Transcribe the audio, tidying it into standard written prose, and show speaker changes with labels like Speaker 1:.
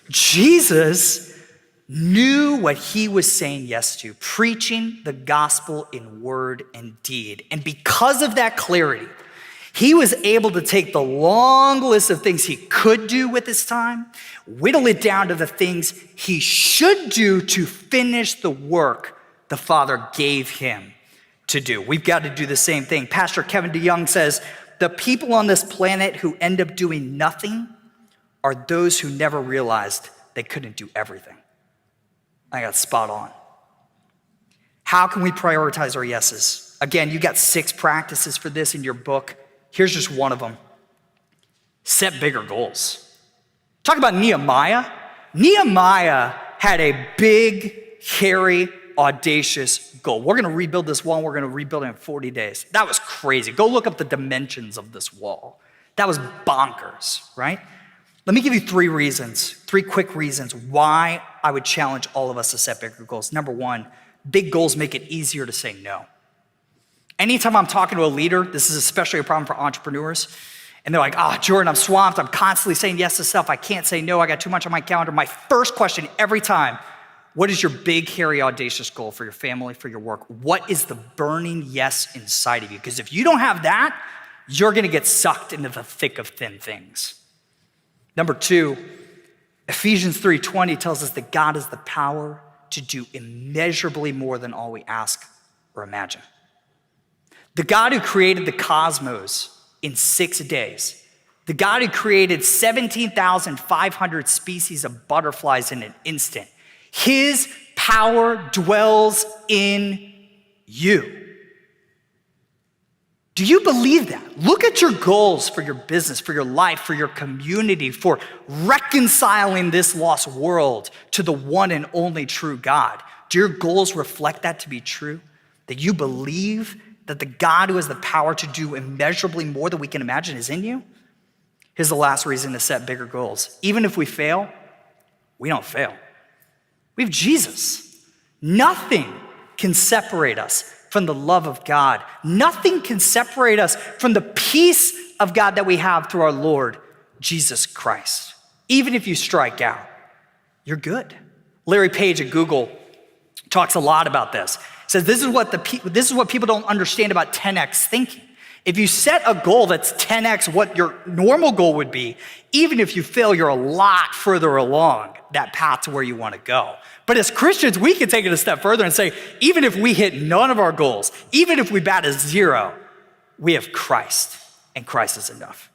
Speaker 1: Jesus knew what he was saying yes to, preaching the gospel in word and deed. And because of that clarity, he was able to take the long list of things he could do with his time, whittle it down to the things he should do to finish the work the Father gave him to do. We've got to do the same thing. Pastor Kevin DeYoung says, the people on this planet who end up doing nothing are those who never realized they couldn't do everything. I got spot on. How can we prioritize our yeses? Again, you got 6 practices for this in your book. Here's just one of them. Set bigger goals. Talk about Nehemiah. Nehemiah had a big, hairy, audacious goal. We're gonna rebuild this wall, we're gonna rebuild it in 40 days. That was crazy. Go look up the dimensions of this wall. That was bonkers, right? Let me give you 3 quick reasons why I would challenge all of us to set bigger goals. Number 1, big goals make it easier to say no. Anytime I'm talking to a leader, this is especially a problem for entrepreneurs, and they're like, Jordan, I'm swamped. I'm constantly saying yes to stuff. I can't say no. I got too much on my calendar. My first question every time, what is your big, hairy, audacious goal for your family, for your work? What is the burning yes inside of you? Because if you don't have that, you're gonna get sucked into the thick of thin things. Number 2, Ephesians 3:20 tells us that God has the power to do immeasurably more than all we ask or imagine. The God who created the cosmos in 6 days, the God who created 17,500 species of butterflies in an instant, his power dwells in you. Do you believe that? Look at your goals for your business, for your life, for your community, for reconciling this lost world to the one and only true God. Do your goals reflect that to be true? That you believe that the God who has the power to do immeasurably more than we can imagine is in you? Here's the last reason to set bigger goals. Even if we fail, we don't fail. We have Jesus. Nothing can separate us from the love of God. Nothing can separate us from the peace of God that we have through our Lord Jesus Christ. Even if you strike out, you're good. Larry Page at Google talks a lot about this. Says this is what people don't understand about 10x thinking. If you set a goal that's 10x what your normal goal would be, even if you fail, you're a lot further along that path to where you want to go. But as Christians, we can take it a step further and say, even if we hit none of our goals, even if we bat a 0, we have Christ, and Christ is enough.